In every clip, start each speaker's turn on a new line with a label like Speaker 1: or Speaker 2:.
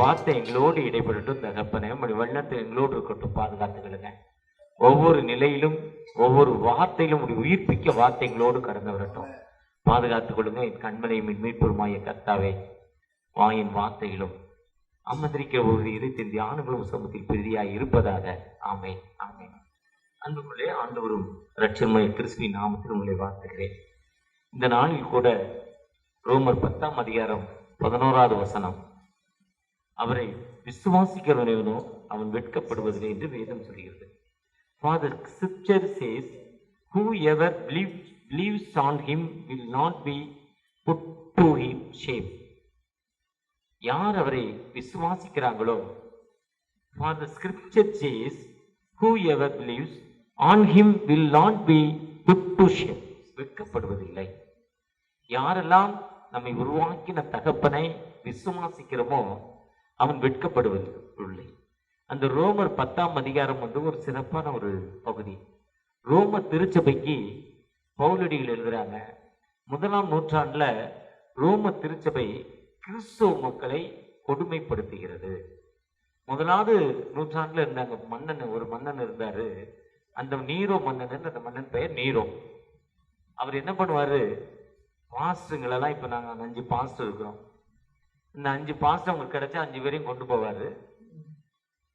Speaker 1: வார்த்தை எங்களோடு இடைப்படட்டும் தகப்பனே. உங்களுடைய வல்லத்தை எங்களோடு இருக்கட்டும், பாதுகாத்துக்கிடுங்க. ஒவ்வொரு நிலையிலும் ஒவ்வொரு வார்த்தையிலும் உடைய உயிர்ப்பிக்க வார்த்தைகளோடு கடந்து வரட்டும், பாதுகாத்துக் கொள்ளுங்க. என் கண்மனையும் மீட்புமாய கர்த்தாவே, வாயின் வார்த்தையிலும் அமர்ந்திருக்கிற ஒரு இருத்தின் தியானங்களும் சமூகத்தில் பெரியாய் இருப்பதாக. ஆமென், ஆமென். அன்புக்குள்ளே ஆண்டவரும் இரட்சகருமாகிய கிறிஸ்துவின் நாமத்தில் உங்களை வாழ்த்துகிறேன். இந்த நாளில் கூட ரோமர் 10ஆம் அதிகாரம் 11வது வசனம், அவரை விசுவாசிக்கிறவனோ அவன் வெட்கப்படுவதில்லை என்று வேதம் சொல்கிறது. For the scripture says, whoever believes on him will not be put to him shame. யார் அவரை விசுவாசிக்கிறாங்களோ, for the scripture says, whoever believes on him will not be put to shame. வெட்கப்படுவதில்லை. யாரெல்லாம் நம்மை உருவாக்கின தகப்பனை விசுவாசிக்கிறோமோ அவன் வெட்கப்படுவதில்லை. அந்த ரோமர் 10ஆம் அதிகாரம் ஒரு சிறப்பான ஒரு பகுதி. ரோம திருச்சபைக்கு பவுலடிகள் எழுதுறாங்க. 1ஆம் நூற்றாண்டுல ரோம திருச்சபை கிறிஸ்துவ மக்களை கொடுமைப்படுத்துகிறது. 1வது நூற்றாண்டுல இருந்தாங்க ஒரு மன்னன் இருந்தாரு. அந்த நீரோ மன்னன், அந்த மன்னன் பெயர் நீரோ. அவர் என்ன பண்ணுவாரு, பாஸ்டருங்களெல்லாம், இப்ப நாங்க 5 பாஸ்டர் இருக்கிறோம், இந்த 5 பாஸ்டர் அவங்களுக்கு கிடைச்சா 5 பேரையும் கொண்டு போவாரு,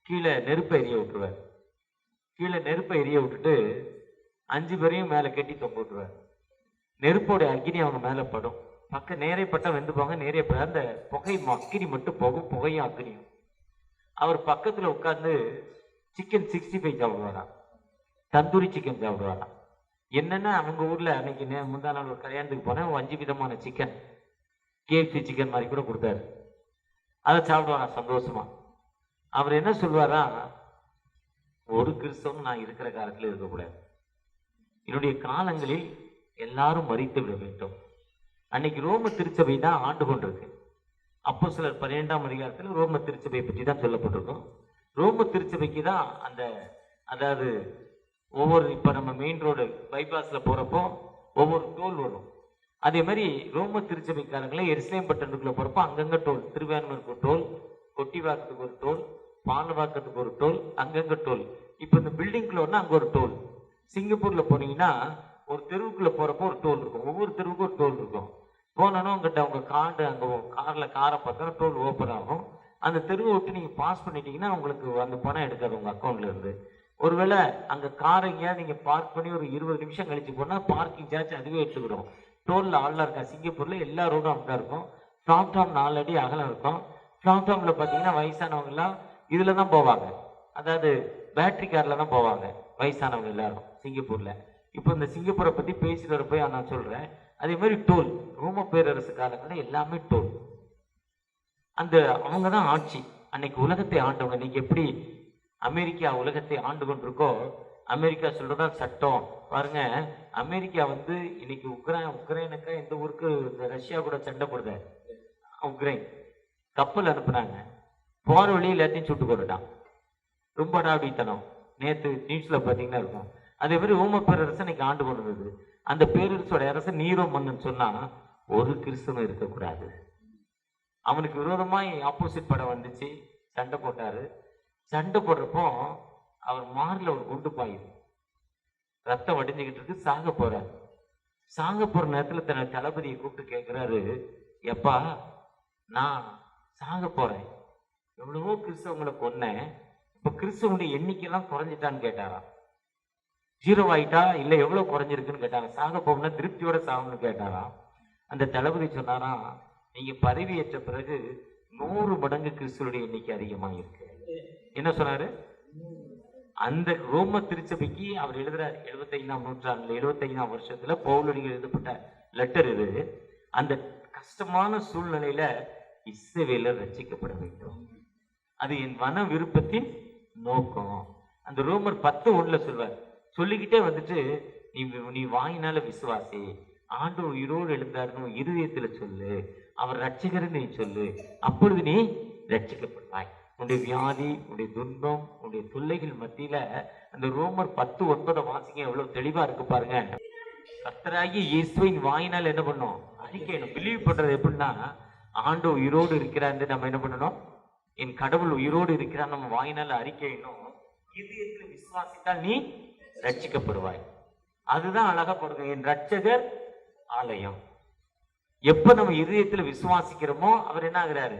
Speaker 1: கீழே நெருப்பை எரிய விட்டுருவார். கீழே நெருப்பை எரிய விட்டுட்டு 5 பேரையும் மேலே கட்டி தொங்க விட்டுருவார். நெருப்போட அக்கினி அவங்க மேலே படும். பக்கம் நேரைப்பட்டா வெந்து போங்க, நேரைப்பட அந்த புகை அக்கினி மட்டும் போகும், புகையும் அக்கினியும். அவர் பக்கத்தில் உட்கார்ந்து சிக்கன் 65 சாப்பிடுவாராம், தந்தூரி சிக்கன் சாப்பிடுவாராம். என்னன்னா அவங்க ஊர்ல அன்னைக்கு முந்தா நாள் ஒரு கல்யாணத்துக்கு போனேன், 5 விதமான சிக்கன், KFC சிக்கன் மாதிரி கூட கொடுத்தாரு. அதை சாப்பிடுவாராம் சந்தோஷமா. அவர் என்ன சொல்வாரா, ஒரு கிறிஸ்தவம் நான் இருக்கிற காலத்தில் இருக்கக்கூடாது, என்னுடைய காலங்களில் எல்லாரும் மரித்து விட வேண்டும். அன்னைக்கு ரோம திருச்சபை தான் ஆண்டு கொண்டிருக்கு. அப்போஸ்தலர் 12ஆம் அதிகாரத்தில் ரோம திருச்சபையை பற்றி தான் சொல்லப்பட்டிருக்கும். ரோம திருச்சபைக்கு தான் அதாவது ஒவ்வொரு, இப்ப நம்ம மெயின் ரோடு பைபாஸ்ல போறப்போ ஒவ்வொரு டோல் வரும். அதே மாதிரி ரோம திருச்சபைக்காரங்களே எருசலேம் பட்டணத்துக்குள்ள போறப்போ அங்கங்க டோல், திருவான்மூருக்கு ஒரு டோல், கொட்டிவாக்கத்துக்கு ஒரு டோல், பாலவாக்கத்துக்கு ஒரு டோல், அங்கங்க டோல். இப்ப இந்த பில்டிங்குள்ள ஒண்ணு அங்க ஒரு டோல். சிங்கப்பூர்ல போனீங்கன்னா ஒரு தெருவுக்குள்ள போறப்போ ஒரு டோல் இருக்கும், ஒவ்வொரு தெருவுக்கும் ஒரு டோல் இருக்கும். போனோன்னா உங்ககிட்ட உங்க கார்டு அங்க கார்ல காரை பார்த்தோன்னா டோல் ஓப்பன் ஆகும். அந்த தெருவை விட்டு நீங்க பாஸ் பண்ணிட்டீங்கன்னா உங்களுக்கு அந்த பணம் எடுக்காது உங்க அக்கௌண்ட்ல இருந்து. ஒருவேளை அங்க காரை எங்கேயாவது நீங்க பார்க் பண்ணி ஒரு 20 நிமிஷம் கழிச்சு போனா பார்க்கிங் சார்ஜ் அதுவே எடுத்துக்கிடும். டோல்ல ஆள்லாம் இருக்கா, சிங்கப்பூர்ல எல்லா ரோடும் அப்படிதான் இருக்கும். பிளாட்ஃபார்ம் 4 அடி அகலம் இருக்கும். பிளாட்ஃபார்ம்ல பாத்தீங்கன்னா வயசானவங்க எல்லாம் இதுல தான் போவாங்க, அதாவது பேட்டரி கார்ல தான் போவாங்க வயசானவங்க எல்லாரும் சிங்கப்பூர்ல. இப்போ இந்த சிங்கப்பூரை பத்தி பேசிட்டு வரப்போ நான் சொல்றேன். அதே மாதிரி டோல், ரோம பேரரசு காலங்கள்ல எல்லாமே டோல். அந்த அவங்க தான் ஆட்சி. அன்னைக்கு உலகத்தை ஆண்டவங்க. இன்னைக்கு எப்படி அமெரிக்கா உலகத்தை ஆண்டு கொண்டிருக்கோ, அமெரிக்கா சொல்றதா சட்டம். பாருங்க, அமெரிக்கா இன்னைக்கு உக்ரைனுக்கா எந்த ஊருக்கு ரஷ்யா கூட சண்டை போடுத, உக்ரைன் கப்பல் அனுப்புனாங்க, போற வழி எல்லாத்தையும் சுட்டு கொண்டுட்டான். ரொம்ப அடாவடித்தனம். நேத்து நியூஸ்ல பாத்தீங்கன்னா இருக்கும். அதே மாதிரி ரோம பேரரசு இன்னைக்கு ஆண்டு கொண்டு வந்தது. அந்த பேரரசோட அரசு நீரோ மன்னன் சொன்னா ஒரு கிறிஸ்தவம் இருக்கக்கூடாது. அவனுக்கு விரோதமாய் ஆப்போசிட் படம் வந்துச்சு, சண்டை போட்டாரு. சண்டை போடுறப்போ அவர் மார்ல ஒரு குண்டு பாயுது, ரத்தம் வடிஞ்சுக்கிட்டு இருக்கு, சாக போறாரு. சாக போற நேரத்துல தன்னை தளபதியை கூப்பிட்டு கேட்கிறாரு, எப்பா நான் சாக போறேன், எவ்வளவோ கிறிஸ்தவங்களை கொன்னேன், இப்ப கிறிஸ்தவனுடைய எண்ணிக்கையெல்லாம் குறைஞ்சிட்டான்னு கேட்டாராம். 0 ஆயிட்டா, இல்ல எவ்வளவு குறைஞ்சிருக்குன்னு கேட்டாங்க. சாக போகணும்னா திருப்தியோட சாகணும்னு கேட்டாராம். அந்த தளபதி சொன்னாராம், நீங்க பதவி ஏற்ற பிறகு 100 மடங்கு கிறிஸ்துவனுடைய எண்ணிக்கை அதிகமாக இருக்கு. என்ன சொன்னாரு? அந்த ரோம திருச்சபைக்கு அவர் எழுதுறாரு 75ஆம் நூற்றாண்டுல, 75ஆம் வருஷத்துல பவுலடிகள் எழுதப்பட்ட லெட்டர் இது. அந்த கஷ்டமான சூழ்நிலையில இஸ்ரவேலர் ரட்சிக்கப்பட வேண்டும், அது என் மன விருப்பத்தின் நோக்கம். அந்த ரோமர் 10:1 சொல்வார். சொல்லிக்கிட்டே நீ வாயினால விசுவாசி, ஆண்டு உயிரோடு எழுந்தாருன்னு இருதயத்துல சொல்லு, அவர் ரட்சிகர்னு நீ சொல்லு, அப்பொழுது நீ ரட்சிக்கப்படுவாய். உன்னுடைய வியாதி, உன்னுடைய துன்பம், உன்னுடைய தொல்லைகள் மத்தியில அந்த ரோமர் 10:9 வாசிங்க, எவ்வளவு தெளிவா இருக்கு பாருங்க. கர்த்தராகிய இயேசுவின் வாயினால் என்ன பண்ணோம்? அறிக்கையணும். பிலீவ் பண்றது எப்படின்னா, ஆண்டு உயிரோடு இருக்கிறாரு நம்ம என்ன பண்ணணும்? என் கடவுள் உயிரோடு இருக்கிறான் நம்ம வாயினால் அறிக்கையினும் இதயத்தில் விசுவாசித்தால் நீ ரட்சிக்கப்படுவாய். அதுதான் அழகா போடுங்க, என் ரட்சகர் ஆலயம். எப்ப நம்ம இதயத்தில் விசுவாசிக்கிறோமோ அவர் என்ன ஆகிறாரு,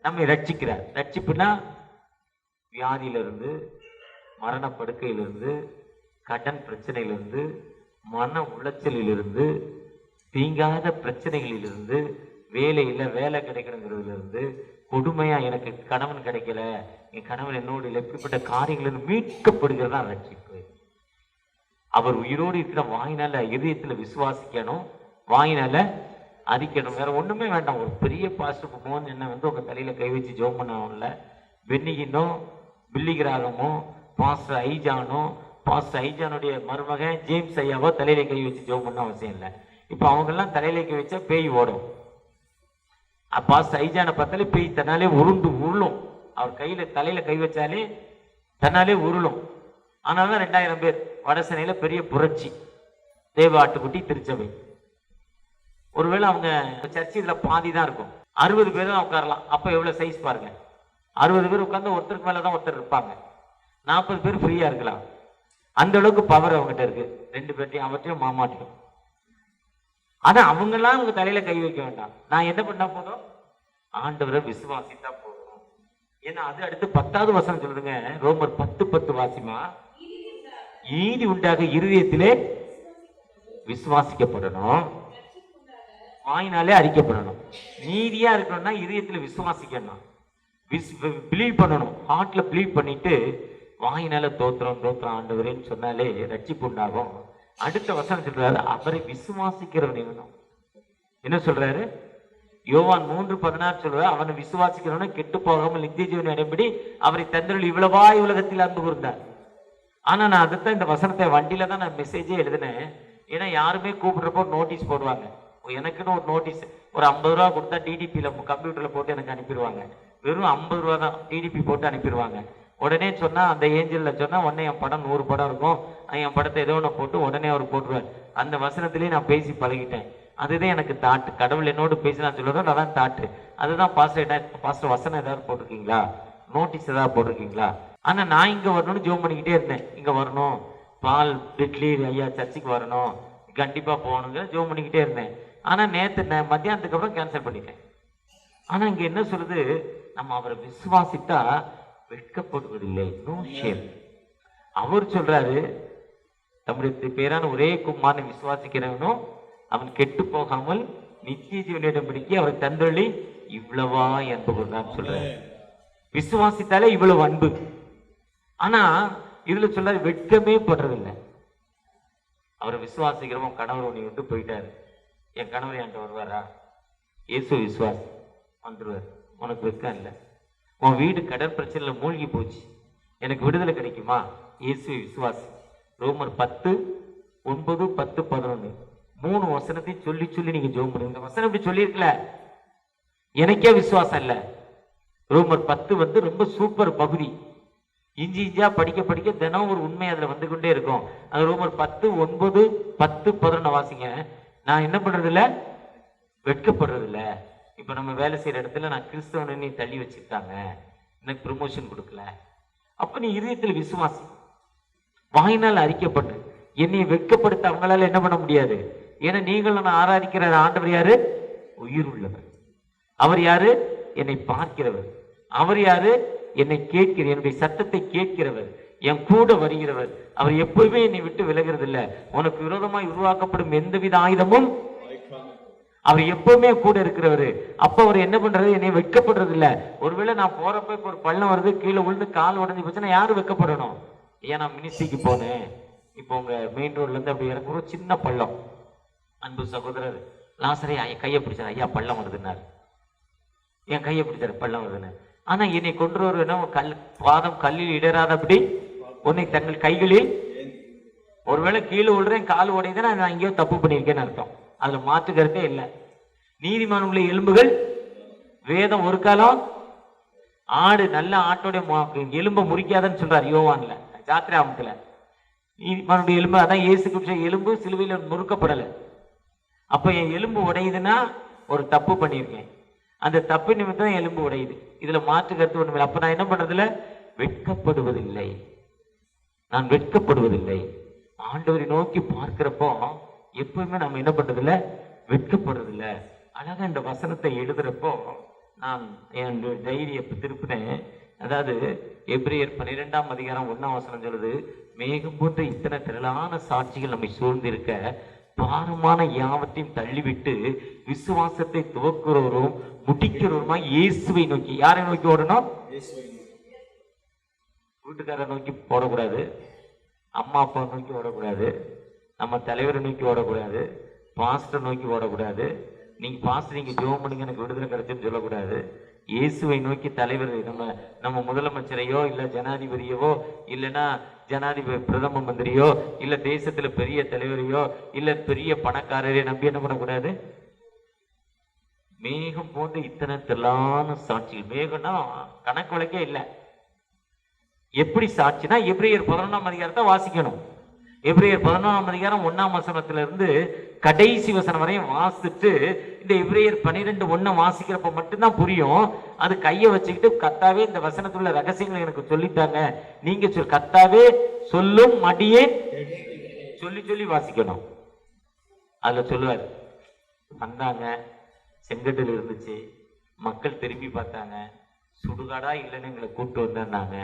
Speaker 1: நம்மை ரட்சிக்கிறார். ரட்சிப்புனா வியாதியிலிருந்து, மரணப்படுக்கையிலிருந்து, கடன் பிரச்சனையிலிருந்து, மன உளைச்சலிலிருந்து, தீங்காத பிரச்சனைகளிலிருந்து, வேலை கிடைக்கணுங்கிறதுல இருந்து, கொடுமையா எனக்கு கணவன் கிடைக்கல, என் கணவன் என்னோடு எப்படிப்பட்ட காரியங்களில் மீட்கப்படுகிறதா ரட்சிப்பு. அவர் உயிரோடு இருக்கிற வாயினால இதயத்துல விசுவாசிக்கணும், வாயினால அறிக்கணும். வேற ஒண்ணுமே வேண்டாம். ஒரு பெரிய பாஸ்டர் மோகன் என்ன உங்க தலையில கை வச்சு ஜோம் பண்ண பென்னிகினோ பில்லிகிராகமோ பாஸ்டர் ஐஜானோ பாஸ்டர் ஐஜானுடைய மருமகன் ஜேம்ஸ் ஐயாவோ தலையில கை வச்சு ஜோம் பண்ண அவசியம் இல்லை. இப்ப அவங்க எல்லாம் தலையில கை வச்சா பேய் ஓடும். பாஸ்டர் ஐஜானை பார்த்தாலே பேய் தன்னாலே உருளும். அவர் தலையில கை வச்சாலே தன்னாலே உருளும். ஆனால்தான் 2000 பேர் வடசனையில பெரிய புரட்சி. தேவ ஆட்டுக்குட்டி திருச்சபை. ஒருவேளை அவங்க சர்ச்சு இதுல பாதி தான் இருக்கும், 60 பேர் தான் உட்காரலாம். அப்ப எவ்வளவு சைஸ் பாருங்க. 60 பேர் உட்கார்ந்து ஒருத்தருக்கு மேலதான் ஒருத்தர் இருப்பாங்க. 40 பேர் ஃப்ரீயா இருக்கலாம். அந்த அளவுக்கு பவர் அவங்ககிட்ட இருக்கு. 2 பேர்ட்டையும் அவற்றையும் மாமாட்டையும். ஆனா அவங்க எல்லாம் உங்க தலையில கை வைக்க வேண்டாம். நான் என்ன பண்ணா போதும், ஆண்டவரை விசுவாசித்தா போதும். ஏன்னா அது அடுத்து 10வது வசனம் சொல்லுதுங்க. ரோமர் 10:10 வாசிமா. நீதி உண்டாக இருதயத்திலே விசுவாசிக்கப்படணும், வாயினாலே அறிக்கப்படணும். நீதியா இருக்கணும்னா இதயத்துல விசுவாசிக்கணும், பிலீவ் பண்ணணும். ஹார்ட்ல பிலீவ் பண்ணிட்டு வாயினால தோத்திரம் ஆண்டவரேன்னு சொன்னாலே ரட்சிப்பு உண்டாகும். அடுத்த வசனம் சொல்றாரு, அவரை விசுவாசிக்கிறவன் வேணும். என்ன சொல்றாரு? யோவான் 3:16 சொல்றாரு, அவனை விசுவாசிக்கிறவன கெட்டு போகாமல் நித்திய ஜீவனை அடையும்படி அவரை தந்தருள் இவ்வளவாய் உலகத்தில் அன்பு கூர்ந்தார். ஆனா நான் அதுதான் இந்த வசனத்தை வண்டியில தான் நான் மெசேஜே எழுதினேன். ஏன்னா யாருமே கூப்பிடுறப்போ நோட்டீஸ் போடுவாங்க. எனக்குன்னு ஒரு நோட்டீஸ் ஒரு 50 ரூபா கொடுத்தா டிடிபியில கம்ப்யூட்டர்ல போட்டு எனக்கு அனுப்பிடுவாங்க. வெறும் 50 ரூபா தான் டிடிபி போட்டு அனுப்பிடுவாங்க. உடனே சொன்னா அந்த ஏஞ்சல்ல சொன்னா உடனே என் படம் 100 படம் இருக்கும், என் படத்தை ஏதோ ஒன்று போட்டு உடனே அவர் போட்டுருவார். அந்த வசனத்திலேயே நான் பேசி பழகிட்டேன். அதுதான் எனக்கு தாட்டு. கடவுள் என்னோடு பேசி நான் சொல்லுறோம், அதான் தாட்டு. அதுதான் பாஸ்டர் வசனம் ஏதாவது போட்டிருக்கீங்களா, நோட்டீஸ் ஏதாவது போட்டிருக்கீங்களா? ஆனா நான் இங்க வரணும்னு ஜோம் பண்ணிக்கிட்டே இருந்தேன். இங்க வரணும், பால் இட்லி ஐயா சர்ச்சுக்கு வரணும், கண்டிப்பா போகணுங்க ஜோம் பண்ணிக்கிட்டே இருந்தேன். ஆனா நேத்து மத்தியானத்துக்கு அப்புறம் கேன்சல் பண்ணிட்டேன். ஆனா இங்க என்ன சொல்லுது, நம்ம அவரை விசுவாசித்தா வெட்கப்படுவதில்லை, நோ ஷேம். அவர் சொல்றாரு, நம்முடைய பேரான ஒரே குமாரனை விசுவாசிக்கிறவனும் அவன் கெட்டு போகாமல் நித்திய ஜீவனிடம் பிடிக்கி அவர் தந்தொழி இவ்வளவா அன்பு கொண்டான்னு சொல்றாரு. விசுவாசித்தாலே இவ்வளவு அன்பு. ஆனா இதுல சொல்றாரு வெட்கமே படுறதில்லை. அவரை விசுவாசிக்கிறவன் கணவர் உன்னை விட்டு போயிட்டாரு, என் கணவர் என்கிட்ட வருவாரா? இயேசு விசுவாசி வந்துருவார். உனக்கு வெட்கம் இல்லை. உன் வீடு கடன் பிரச்சனையில மூழ்கி போச்சு, எனக்கு விடுதலை கிடைக்குமா? இயேசு விசுவாசி. ரோமர் 10:9, 10, 11 3 வசனத்தையும் சொல்லி சொல்லி நீங்க ஜெபம் பண்ணுங்க. இந்த வசனம் இப்படி சொல்லியிருக்கல, எனக்கே விசுவாசம் இல்லை. ரோமர் 10 ரொம்ப சூப்பர் பகுதி. இஞ்சி இஞ்சியா படிக்க படிக்க தினம் ஒரு உண்மை அதுல வந்து கொண்டே இருக்கும். அது ரோமர் 10:9, 10, 11 வாசிங்க. நான் என்ன பண்றது இல்ல, வெட்கப்படுறது இல்ல. இப்ப நம்ம வேலை செய்யற இடத்துல நான் கிறிஸ்தவனை நீ தள்ளி வச்சுக்கிட்டாங்க, எனக்கு ப்ரமோஷன் கொடுக்கல. அப்ப நீ இதயத்துல விசுவாசி, வாயினால் அறிக்கப்பட்டு என்னை வெட்கப்படுத்த அவங்களால என்ன பண்ண முடியாது. ஏன்னா நீங்கள் நான் ஆராதிக்கிற ஆண்டவர் யாரு? உயிர் உள்ளவர். அவர் யாரு? என்னை பார்க்கிறவர். அவர் யாரு? என்னை கேட்கிற, என்னுடைய சத்தத்தை கேட்கிறவர், என் கூட வருகிறவர். அவர் எப்பவுமே என்னை விட்டு விலகிறது இல்லை. உனக்கு விரோதமாய் உருவாக்கப்படும் எந்தவித ஆயுதமும் அவர் எப்பவுமே கூட இருக்கிறவரு. அப்ப அவர் என்ன பண்றது, என்னை வெட்கப்படுறது இல்ல. ஒருவேளை நான் போறப்ப இப்ப ஒரு பள்ளம் வருது, கீழே விழுந்து கால் உடஞ்சி போச்சுன்னா யாரு வெட்கப்படணும்? ஏன் நான் மினிஸ்ட்ரிக்கு போனேன், இப்போ உங்க மெயின் ரோட்ல இருந்து அப்படி இறங்க ஒரு சின்ன பள்ளம். அன்பு சகோதரர் லாசரே கையை பிடிச்சார், ஐயா பள்ளம் வருதுன்னாரு. என் கையை பிடிச்சாரு, பள்ளம் வருதுன்னு. ஆனா என்னை கொண்டு வருவேன் பாதம் கல்லில் இடராதபடி உன்னை தங்கள் கைகளில். ஒருவேளை கீழே விழுறேன் கால் உடையதுன்னா நான் எங்கேயோ தப்பு பண்ணியிருக்கேன்னு அர்த்தம். அதுல மாற்றுக்கிறதே இல்லை. நீதிமான் உள்ள எலும்புகள் வேதம் ஒரு காலம் ஆடு நல்ல ஆட்டோடைய எலும்பை முறிக்காதன்னு சொல்றாரு யோவான்ல, ஜாத்திராமத்துல. நீதிமானுடைய எலும்பு, அதான் இயேசு கிறிஸ்து எலும்பு சிலுவையில முறுக்கப்படலை. அப்ப என் எலும்பு உடையுதுன்னா ஒரு தப்பு பண்ணியிருக்கேன். அந்த தப்பு நிமித்தம் எலும்பு உடையுது. இதுல மாற்று கருத்து ஒண்ணுமில்லை. அப்ப நான் என்ன பண்றதில்ல? வெட்கப்படுவதில்லை. நான் வெட்கப்படுவதில்லை. ஆண்டவரை நோக்கி பார்க்கிறப்போ எப்பவுமே நம்ம என்ன பண்றதில்ல? வெட்கப்படுறதில்ல. அழகா இந்த வசனத்தை எழுதுறப்போ நான் என் டைரியை திருப்பினேன். அதாவது எபிரேயர் 12ஆம் அதிகாரம் 1ஆம் வசனம் சொல்லுது, மேகம் போன்ற இத்தனை திரளான சாட்சிகள் நம்மை சூழ்ந்திருக்க பாரமான யாவத்தையும் தள்ளிவிட்டு விசுவாசத்தை துவக்குறவரும் முடிக்கிறவருமா இயேசுவை நோக்கி. யாரை நோக்கி ஓடணும்? வீட்டுக்காரரை நோக்கி ஓடக்கூடாது, அம்மா அப்பா நோக்கி ஓடக்கூடாது, நம்ம தலைவரை நோக்கி ஓடக்கூடாது, பாஸ்டர் நோக்கி ஓடக்கூடாது. நீங்க பாஸ்டர் நீங்க ஜெபம் பண்ணுங்க எனக்கு விடுதலை கிடைச்சுன்னு சொல்லக்கூடாது. இயேசுவை நோக்கி தலைவர் நம்ம முதலமைச்சரையோ இல்ல ஜனாதிபதியவோ இல்லைன்னா ஜனாதிபதி பிரதம மந்திரியோ இல்ல தேசத்துல பெரிய தலைவரையோ இல்ல பெரிய பணக்காரரையோ நம்பி என்ன பண்ணக்கூடாது? மேகம் போன்ற இத்தனை திரளான சாட்சிகள். மேகம்னா கணக்கு வழக்கே இல்லை. எப்படி சாட்சினா எபிரேயர் 11ஆம் அதிகாரத்தை வாசிக்கணும். எபிரேயர் 11ஆம் அதிகாரம் 1ஆம் வசனத்துல இருந்து கடைசி வசனம் வரையும் வாசிட்டு இந்த எபிரேயர் 12:1 வாசிக்கிறப்ப மட்டும்தான் புரியும். அது கையை வச்சுக்கிட்டு கர்த்தாவே இந்த வசனத்துள்ள ரகசியங்களை எனக்கு சொல்லித்தாங்க, நீங்க கர்த்தாவே சொல்லும் மடியே சொல்லி சொல்லி வாசிக்கணும். அதுல சொல்லுவார், வந்தாங்க, செங்கட்டில் இருந்துச்சு, மக்கள் திரும்பி பார்த்தாங்க, சுடுகாடா இல்லைன்னு எங்களை கூப்பிட்டு வந்தாங்க.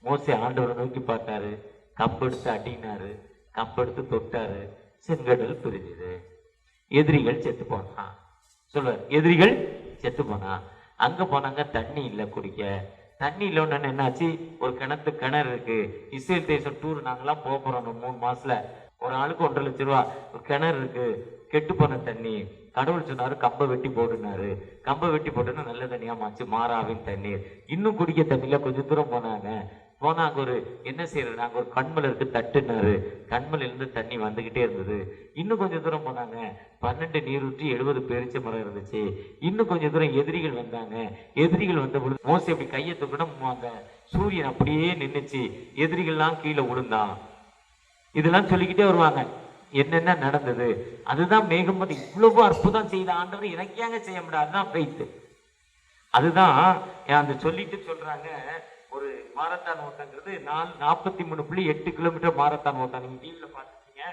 Speaker 1: மோசே ஆண்டவரை நோக்கி பார்த்தாரு, கம்பெடுத்து அடினாரு, கம்பெடுத்து தொட்டாரு, செங்கடல் பிரிஞ்சுது, எதிரிகள் செத்து போனா. சொல்லுவார், எதிரிகள் செத்து போனா. அங்க போனாங்க, தண்ணி இல்லை குடிக்க. தண்ணி இல்லைன்னு என்னாச்சு? ஒரு கிணறு இருக்கு. இஸ்ரேல் தேசம் டூர் நாங்கெல்லாம் போறோம் 3 மாசத்துல. ஒரு ஆளுக்கு 1.5 லட்சம் ரூபா. ஒரு கிணறு இருக்கு, கெட்டு போன தண்ணி. கடவுள் சொன்னாரு கம்பை வெட்டி போட்டுனாரு. கம்பை வெட்டி போட்டுன்னா நல்ல தண்ணியா மாச்சு, மாறாவின் தண்ணீர். இன்னும் குடிக்க தண்ணியில கொஞ்சம் தூரம் போனாங்க. அங்க ஒரு என்ன செய்யறது, நாங்க ஒரு கண்மலை இருக்கு தட்டுனாரு. கண்மலையில இருந்து தண்ணி வந்துகிட்டே இருந்தது. இன்னும் கொஞ்சம் தூரம் போனாங்க, 12 நீரூற்றி 70 பேரிச்ச மரம் இருந்துச்சு. இன்னும் கொஞ்சம் தூரம் எதிரிகள் வந்தாங்க. எதிரிகள் வந்த பொழுது மோசே அப்படி கையை தூக்கணும், அந்த சூரியன் அப்படியே நின்னுச்சு, எதிரிகள்லாம் கீழே விழுந்தான். இதெல்லாம் சொல்லிக்கிட்டே வருவாங்க என்னென்ன நடந்தது. அதுதான் மேகம் வந்து இவ்வளவு அற்புதம் செய்த ஆண்டவர் எனக்கேங்க செய்ய முடியாது. அதுதான் ஃபெய்த். அதுதான் அந்த சொல்லிட்டு சொல்றாங்க, ஒரு மாரத்தான் ஓட்டங்கிறது 43.8 கிலோமீட்டர் மாரத்தான் ஓட்டம். நீங்க டிவியில பார்த்துருக்கீங்க.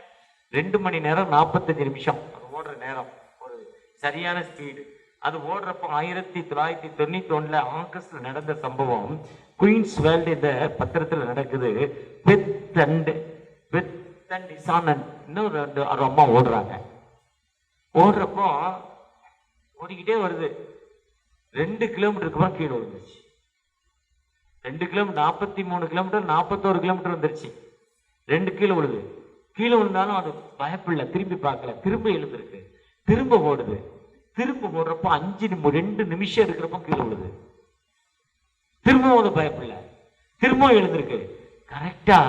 Speaker 1: 2 மணி நேரம் 45 நிமிஷம் அது ஓடுற நேரம், ஒரு சரியான ஸ்பீடு. அது ஓடுறப்போ 1991 ஆகஸ்ட்ல நடந்த சம்பவம் குயின்ஸ் வேர்ல்டு இந்த பத்திரத்துல நடக்குது. இன்னொரு ஒரு அம்மா ஓடுறாங்க. ஓடுறப்போ ஓடிக்கிட்டே வருது. 2 கிலோமீட்டருக்கு அப்புறம் கீழே விழுந்துச்சு. 2 கிலோமீட்டர் 43 கிலோமீட்டர் 41 கிலோமீட்டர் வந்துருச்சு. 2 கீழே விழுது. கீழே விழுந்தாலும் அது பயப்பில்லை, திரும்பி பார்க்கல, திரும்ப எழுந்திருக்கு, திரும்ப ஓடுது. திரும்ப ஓடுறப்போ 2 நிமிஷம் இருக்கிறப்போ கீழே விழுது. திரும்பவும் அது பயப்பில்லை, திரும்பவும் எழுந்திருக்கு. கரெக்டா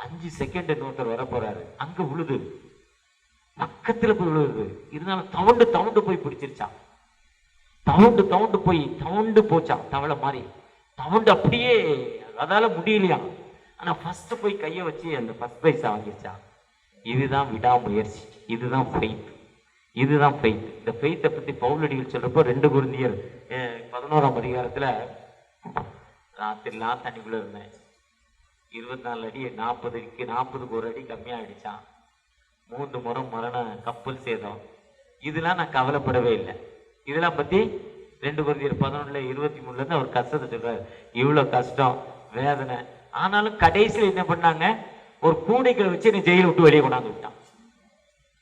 Speaker 1: 5 செகண்ட் இன்னொருத்தர் வர போறாரு, அங்க விழுது, பக்கத்துல போய் விழுது. இருந்தாலும் தவண்டு போய் பிடிச்சிருச்சான். தவண்டு போச்சான், தவளை மாதிரி தவண்டு அப்படியே. அதால முடியலையா, ஆனா ஃபர்ஸ்ட் போய் கையை வச்சு அந்த ஃபர்ஸ்ட் பிரைஸ் வாங்கிருச்சான். இதுதான் விடாமுயற்சி, இதுதான் ஃபெய்த், இதுதான் ஃபெய்த். இந்த ஃபெய்த்தை பத்தி பவுலடிகள் சொல்றப்போ 2 கொரிந்தியர் 11ஆம் அதிகாரத்துல, ராத்திரிலாம் தண்ணிக்குள்ள இருந்தேன், 24 அடி 40க்கு 1 அடி கம்மியா ஆயிடுச்சான், 3 முறை மரண கப்பல் சேதம். இதெல்லாம் நான் கவலைப்படவே இல்லை. இதெல்லாம் பத்தி 2 கொரிந்தியர் 11:23 இருந்து அவர் கஷ்டத்தை சொல்றாரு. இவ்வளவு கஷ்டம் வேதனை, ஆனாலும் கடைசியில் என்ன பண்ணாங்க, ஒரு கூடைகளை வச்சு என்னை ஜெயில விட்டு வெளியே கொண்டாந்து விட்டான்.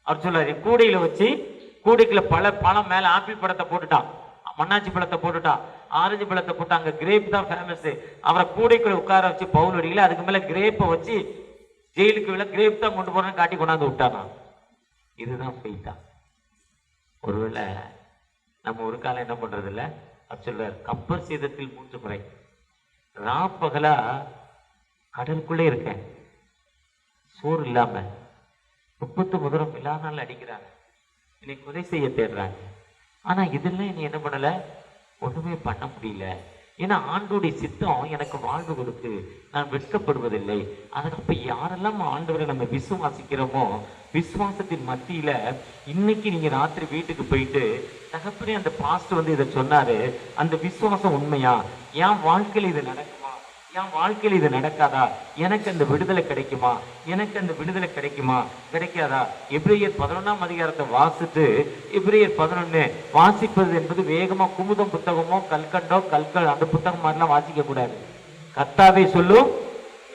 Speaker 1: அவர் சொல்றாரு, கூடைக்குள்ள பழம் மேல ஆப்பிள் பழத்தை போட்டுட்டான், மண்ணாச்சி பழத்தை போட்டுட்டான், ஆரஞ்சு பழத்தை போட்டு, அங்க கிரேப் தான் ஃபேமஸ். அவரை கூடைக்குள்ள உட்கார வச்சு பவுல் அடிக்கல, அதுக்கு மேல கிரேப்பை வச்சு ஜெயிலுக்கு உள்ள கிரேப் தான் கொண்டு போறேன்னு காட்டி கொண்டாந்து விட்டானா. இதுதான் ஃபெய்த்தா? ஒருவேளை நம்ம ஒரு காலம் என்ன பண்றது இல்ல. அது சொல்றாரு, கப்பல் சேதத்தில் 3 முறை ராப்பகலா கடலுக்குள்ளே இருக்கேன், சோறு இல்லாம 39 தூரம் எல்லா நாள் அடிக்கிறாங்க, இன்னைக்கு உதவி செய்ய தேடுறாங்க. ஆனா இதெல்லாம் நீ என்ன பண்ணல, ஒண்ணுமே பண்ண முடியல. ஏன்னா ஆண்டோடைய சித்தம் எனக்கு வாழ்வு கொடுத்து நான் வெட்கப்படுவதில்லை. அதுக்கப்ப யாரெல்லாம் ஆண்டவரை நம்ம விசுவாசிக்கிறோமோ, விசுவாசத்தின் மத்தியில இன்னைக்கு நீங்க ராத்திரி வீட்டுக்கு போயிட்டு தகப்பனே அந்த பாஸ்ட் இதை சொன்னாரு, அந்த விசுவாசம் உண்மையா, என் வாழ்க்கையில இது நடக்குமா, என் வாழ்க்கையில் இது நடக்காதா, எனக்கு அந்த விடுதலை கிடைக்குமா, எனக்கு அந்த விடுதலை கிடைக்குமா கிடைக்காதா? எபிரேயர் 11ஆம் அதிகாரத்தை வாசித்து, எபிரேயர் 11 வாசிப்பது என்பது வேகமா குமுதம் புத்தகமோ கல்கல் அந்த புத்தகம் மாதிரிலாம் வாசிக்க கூடாது. கர்த்தாவே சொல்லும்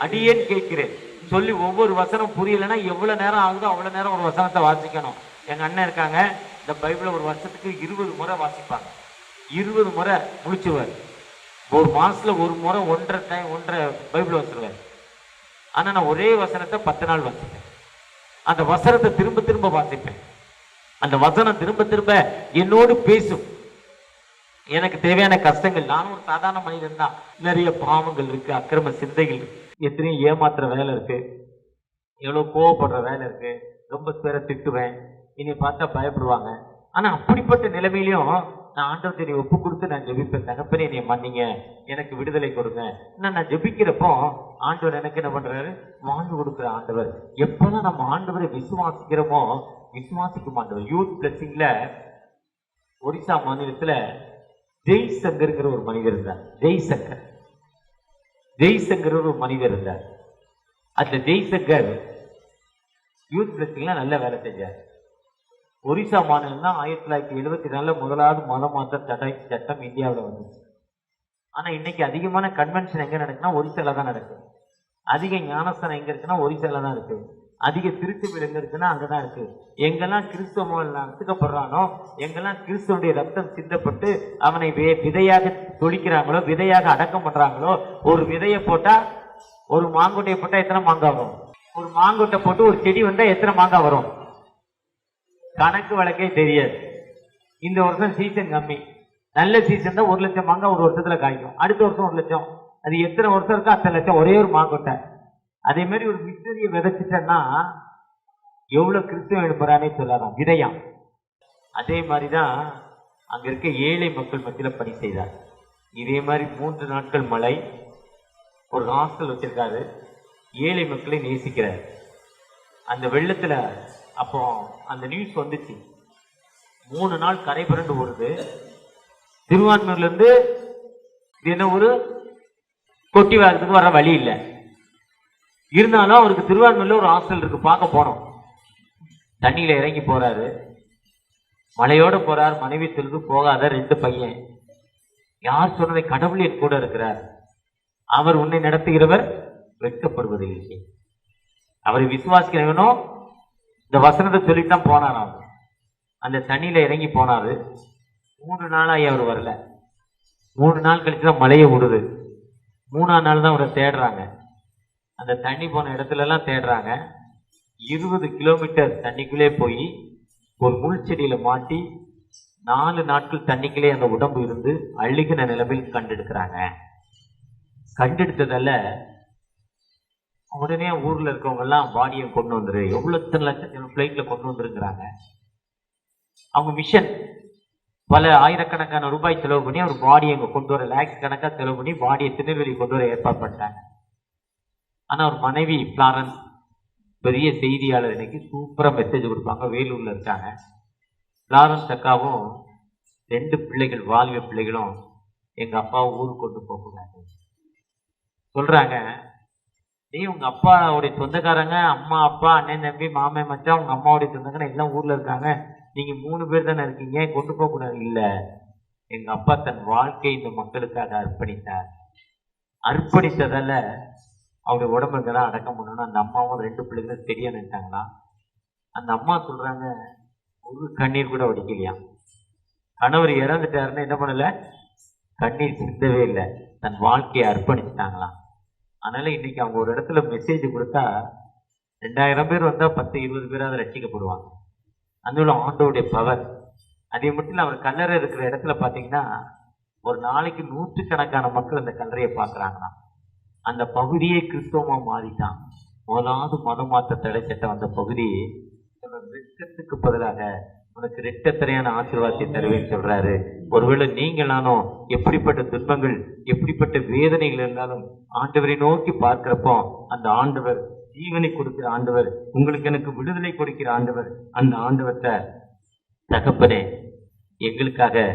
Speaker 1: அடியேன் கேட்கிறேன் சொல்லி ஒவ்வொரு வசனம் புரியலைன்னா எவ்வளவு நேரம் ஆகுதோ அவ்வளவு நேரம் ஒரு வசனத்தை வாசிக்கணும். எங்க அண்ணன் இருக்காங்க, இந்த பைபிளை ஒரு வருஷத்துக்கு 20 முறை வாசிப்பாங்க. 20 முறை முடிச்சுவார். ஒரு மாசத்துல ஒரு முறை 1.5 பைபிள் வச்சிருவார். ஆனா நான் ஒரே வசனத்தை 10 நாள் வாசிப்பேன். அந்த வசனத்தை திரும்ப திரும்ப வாசிப்பேன். அந்த வசனம் திரும்ப திரும்ப என்னோடு பேசும். எனக்கு தேவையான கஷ்டங்கள், நானும் ஒரு சாதாரண மனிதன் தான், நிறைய பாவங்கள் இருக்கு, அக்கிரம சிந்தைகள் இருக்கு, எத்தனையோ ஏமாத்துற வேலை இருக்கு, எவ்வளவு கோவப்படுற வேலை இருக்கு, ரொம்ப பேரை திட்டுவேன், இனி பார்த்தா பயப்படுவாங்க. ஆனா அப்படிப்பட்ட நிலைமையிலையும் நான் ஆண்டவத்தை ஒப்பு கொடுத்து நான் ஜெபிப்பேன். தகப்பனே என்னை மன்னிங்க, எனக்கு விடுதலை கொடுங்க. நான் ஜெபிக்கிறப்போ ஆண்டவர் எனக்கு என்ன பண்றாரு, வாழ்ந்து கொடுக்குற ஆண்டவர். எப்பெல்லாம் நம்ம ஆண்டவரை விசுவாசிக்கிறோமோ, விசுவாசிக்கும் ஆண்டவர். யூத் பிளஸிங்ல ஒரிசா மாநிலத்துல ஜெய்சங்கர்ங்கிற ஒரு மனிதர் இருந்தார். ஜெய்சங்கர் ஒரு மனிதர் இருந்தார். அந்த ஜெய்சங்கர் யூத் பிளஸிங்ல நல்ல வேலை செஞ்சார். ஒரிசா மாநிலம் தான் 1974 முதலாவது மத மாற்ற தடை சட்டம் இந்தியாவில் வந்துச்சு. ஆனா இன்னைக்கு அதிகமான கன்வென்ஷன் எங்க நடக்குன்னா ஒரிசால தான் நடக்குது. அதிக ஞானஸ்தானம் எங்க இருக்குன்னா ஒரிசால தான் இருக்கு. அதிக திருச்சபை எங்க இருக்குன்னா அங்கதான் இருக்கு. எங்கெல்லாம் கிறிஸ்தவ நசுக்கப்படுறானோ, எங்கெல்லாம் கிறிஸ்தவனுடைய ரத்தம் சிந்தப்பட்டு அவனை விதையாக தொழிக்கிறாங்களோ, விதையாக அடக்கம் பண்றாங்களோ, ஒரு விதையை போட்டா, ஒரு மாங்கொட்டையை போட்டா எத்தனை மாங்காய் வரும்? ஒரு மாங்கொட்டை போட்டு ஒரு செடி வந்தா எத்தனை மாங்காய் வரும்? கணக்கு வழக்கே தெரியாது. இந்த வருஷம் சீசன் கம்மி, நல்ல சீசன் தான் 1 லட்சம் மாங்காய் ஒரு வருஷத்துல காய்க்கும். அடுத்த வருஷம் 1 லட்சம். அது எத்தனை வருஷம் இருக்கோ அத்தனை லட்சம் ஒரே ஒரு மாங்கொட்டை. அதே மாதிரி ஒரு மிஷனரியை விதைச்சிட்டேன்னா எவ்வளவு கிறிஸ்தவம் எழுப்புறானே சொல்லலாம், விதையாம். அதே மாதிரிதான் அங்க இருக்க ஏழை மக்கள் மத்தியில பணி செய்தார். இதே மாதிரி 3 நாட்கள் மழை, ஒரு ஹாஸ்டல் வச்சிருக்காரு, ஏழை மக்களை நேசிக்கிறார். அந்த வெள்ளத்துல அப்போ அந்த நியூஸ் வந்துச்சு, 3 நாள் கரை புரண்டு வருது. திருவான்மையூர்ல இருந்து என்ன ஒரு கொட்டி வாரத்துக்கு வர வழி இல்லை. இருந்தாலும் அவருக்கு திருவான்மையூர்ல ஒரு ஹாஸ்டல் இருக்கு, பார்க்க போனோம். தண்ணியில இறங்கி போறாரு, மழையோட போறார். மனைவி சொல்லுது போகாத, 2 பையன். யார் சொன்னதை, கடவுள் என் கூட இருக்கிறார், அவர் உன்னை நடத்துகிறவர் வெட்கப்படுவதில்லை. அவரை விசுவாசிக்கிறவனோ இந்த வசனத்தை சொல்லித்தான் போனார். அவர் அந்த தண்ணியில இறங்கி போனாரு. 3 நாளாகி அவர் வரல. 3 நாள் கழிச்சுதான் மழையை விடுது. 3ஆம் நாள் தான் அவரை தேடுறாங்க. அந்த தண்ணி போன இடத்துல எல்லாம் தேடுறாங்க. 20 கிலோமீட்டர் தண்ணிக்குள்ளே போய் ஒரு முள் செடியில மாட்டி 4 நாட்கள் தண்ணிக்குள்ளே அந்த உடம்பு இருந்து அழுகின நிலைமையில் கண்டெடுக்கிறாங்க. கண்டெடுத்ததால உடனே ஊர்ல இருக்கவங்க எல்லாம் பாடியை கொண்டு வந்துரு, எவ்வளவு லட்சம் பிளைட்ல கொண்டு வந்துருங்கிறாங்க. அவங்க மிஷன் பல ஆயிரக்கணக்கான ரூபாய் செலவு பண்ணி அவர் பாடியை அங்க கொண்டு வர, லேக்ஸ் கணக்கா செலவு பண்ணி பாடியை திருநெல்வேலி கொண்டு வர ஏற்பாடு பண்ணிட்டாங்க. ஆனா அவர் மனைவி பிளாரன்ஸ் பெரிய செய்தியாளர், இன்னைக்கு சூப்பரா மெசேஜ் கொடுப்பாங்க, வேலூர்ல இருக்காங்க. பிளாரன்ஸ் அக்காவும் 2 பிள்ளைகள், வாலிப பிள்ளைகளும் எங்க அப்பாவை ஊருக்கு கொண்டு போக கூடாது சொல்றாங்க. உங்க அப்பாவுடைய சொந்தக்காரங்க, அம்மா அப்பா அண்ணன் தம்பி மாமன் மச்சான், உங்க அம்மாவுடைய சொந்தக்காரங்க எல்லாம் ஊர்ல இருக்காங்க, நீங்க 3 பேர் தானே இருக்கீங்க, கொண்டு போக கூடாது. இல்ல, எங்க அப்பா தன் வாழ்க்கை இந்த மக்களுக்காக அர்ப்பணித்தார். அர்ப்பணித்ததால அவருடைய உடம்புக்கெல்லாம் அடக்கம் பண்ணணும். அந்த அம்மாவும் 2 பிள்ளைகளும் சரியா நினைட்டாங்களா. அந்த அம்மா சொல்றாங்க, ஒரு கண்ணீர் கூட வடிக்கலையா. கணவர் இறந்துட்டாருன்னு என்ன பண்ணல, கண்ணீர் சிந்தவே இல்லை, தன் வாழ்க்கையை அர்ப்பணிச்சிட்டாங்களாம். அதனால இன்னைக்கு அவங்க ஒரு இடத்துல மெசேஜ் கொடுத்தா 2000 பேர் வந்தா 10-20 பேராவது ரட்சிக்கப்படுவாங்க. அந்த ஆண்டோடைய பவர். அதே மட்டும் அவர் கல்லறை இருக்கிற இடத்துல பாத்தீங்கன்னா ஒரு நாளைக்கு 100கணக்கான மக்கள் அந்த கல்லறையை பாக்குறாங்கன்னா அந்த பகுதியே கிறிஸ்தவமா மாறிட்டான். முதலாவது மத மாற்ற தடை சட்டம் அந்த பகுதி வெட்கத்துக்கு பதிலாக உனக்கு ரெட்டத்தரையான ஆசீர்வாதத்தை தருவேன்னு சொல்றாரு. ஒருவேளை நீங்களானோ எப்படிப்பட்ட துன்பங்கள் எப்படிப்பட்ட வேதனைகள் இருந்தாலும் ஆண்டவரை நோக்கி பார்க்கிறப்போ அந்த ஆண்டவர் ஜீவனை கொடுக்கிற ஆண்டவர், உங்களுக்கு எனக்கு விடுதலை கொடுக்கிற ஆண்டவர், அந்த ஆண்டவர்கிட்ட தகப்பனே எங்களுக்காக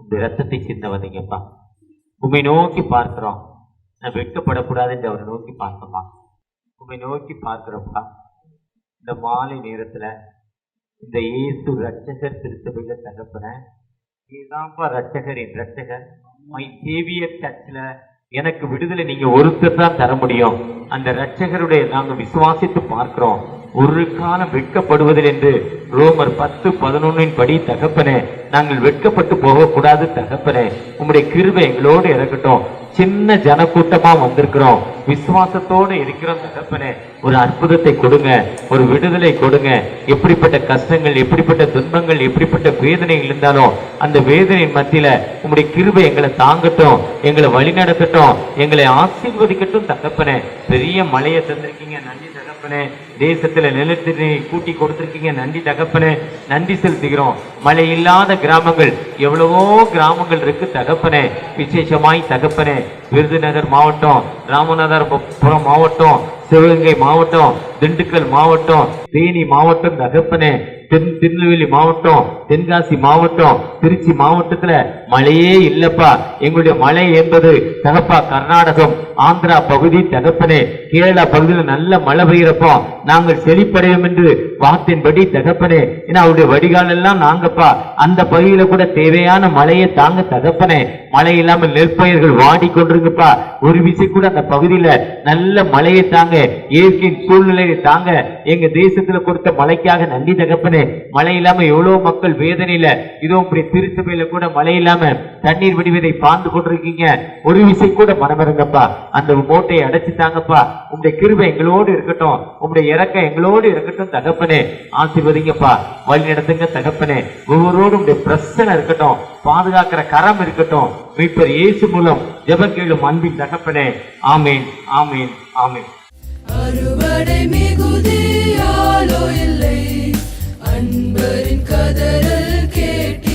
Speaker 1: உங்க ரத்தத்தை சிந்த வந்தீங்கப்பா, உண்மை நோக்கி பார்க்கிறோம், நான் வெட்கப்படக்கூடாது என்று அவரை நோக்கி பார்த்தோம்மா. உண்மை நோக்கி பார்க்கிறோம்ப்பா. இந்த மாலை நேரத்துல இந்த இயேசு ரட்சகர் திருச்சபையில தகப்பன இதுதான்ப்பா ரட்சகரின் ரட்சகர். மை சேவியர் டச்ல எனக்கு விடுதலை நீங்க ஒருத்தர் தான் தர முடியும். அந்த ரட்சகருடைய நாங்க விசுவாசித்து பார்க்கிறோம். ஒரு காலம் வெட்கப்படுவதில் என்று ரோமர் 10:11 படி தகப்பனே நாங்கள் வெட்கப்பட்டு போகக்கூடாது தகப்பனே, உம்முடைய கிருபை எங்களோடு இறக்கட்டும். சின்ன ஜனக்கூட்டமா வந்திருக்கிறோம், விசுவாசத்தோடு இருக்கிறோம் தகப்பனே, ஒரு அற்புதத்தை கொடுங்க, ஒரு விடுதலை கொடுங்க. எப்படிப்பட்ட கஷ்டங்கள் எப்படிப்பட்ட துன்பங்கள் எப்படிப்பட்ட வேதனைகள் இருந்தாலும் அந்த வேதனையின் மத்தியில உம்முடைய கிருபை எங்களை தாங்கட்டும், எங்களை வழி நடத்தட்டும், எங்களை ஆசீர்வதிக்கட்டும் தகப்பனே. பெரிய மழையை தந்திருக்கீங்க, நன்றி தகப்பனே. தேசத்துல நிலத்தினை கூட்டி கொடுத்திருக்கீங்க, நன்றி தகப்பனே. நன்றி செலுத்துகிறோம். மழை இல்லாத கிராமங்கள் எவ்வளவோ கிராமங்கள் இருக்கு தகப்பனே. விசேஷமாய் தகப்பனே விருதுநகர் மாவட்டம், ராமநாதபுரம் மாவட்டம், சிவகங்கை மாவட்டம், திண்டுக்கல் மாவட்டம், தேனி மாவட்டம் தகப்பனே, திருநெல்வேலி மாவட்டம், தென்காசி மாவட்டம், திருச்சி மாவட்டத்துல மழையே இல்லப்பா. எங்களுடைய மழை என்பது தகப்பா கர்நாடகம் ஆந்திரா பகுதி தகப்பனே, கேரளா பகுதியில் நல்ல மழை பெய்யறப்போ நாங்கள் செழிப்படையும் என்று வார்த்தையின்படி தகப்பனே. ஏன்னா அவருடைய வடிகால் எல்லாம் நாங்கப்பா. அந்த பகுதியில கூட தேவையான மழையை தாங்க தகப்பனே. மழை இல்லாமல் நெற்பயிர்கள் வாடி கொண்டிருக்குப்பா. ஒரு விசை கூட அந்த பகுதியில நல்ல மழையை தாங்க, இயற்கையின் சூழ்நிலையை தாங்க. எங்க தேசத்துல கொடுத்த மழைக்காக நன்றி தகப்பனே. மழை இல்லாம எவ்வளவு மக்கள் வேதனையில, இதோ இப்படி திருச்சபையில கூட மழை இல்லாம தண்ணீர் வடிவதை பார்த்து கொண்டிருக்கீங்க. ஒரு விசை கூட மனமிருங்கப்பா, அந்த மூட்டையை அடைச்சு தாங்கப்பா. உங்களுடைய கிருபை எங்களோடு இருக்கட்டும், உங்களுடைய இறக்கம் எங்களோடு இருக்கட்டும் தகப்பனே. ஆசீர்வதிங்கப்பா, வழி நடத்துங்க தகப்பனே. ஒவ்வொருவரும் உங்களுடைய பிரசனை இருக்கட்டும், பாதுகாக்கிற கரம் இருக்கட்டும். மீட்பர் இயேசு மூலம் ஜெபம் கேளும் அன்பின் தகப்பனே. ஆமீன், ஆமீன், ஆமீன்.
Speaker 2: அறுவடை மிகுதியாலோ இல்லை, அன்பரின் கதறல் கேட்டு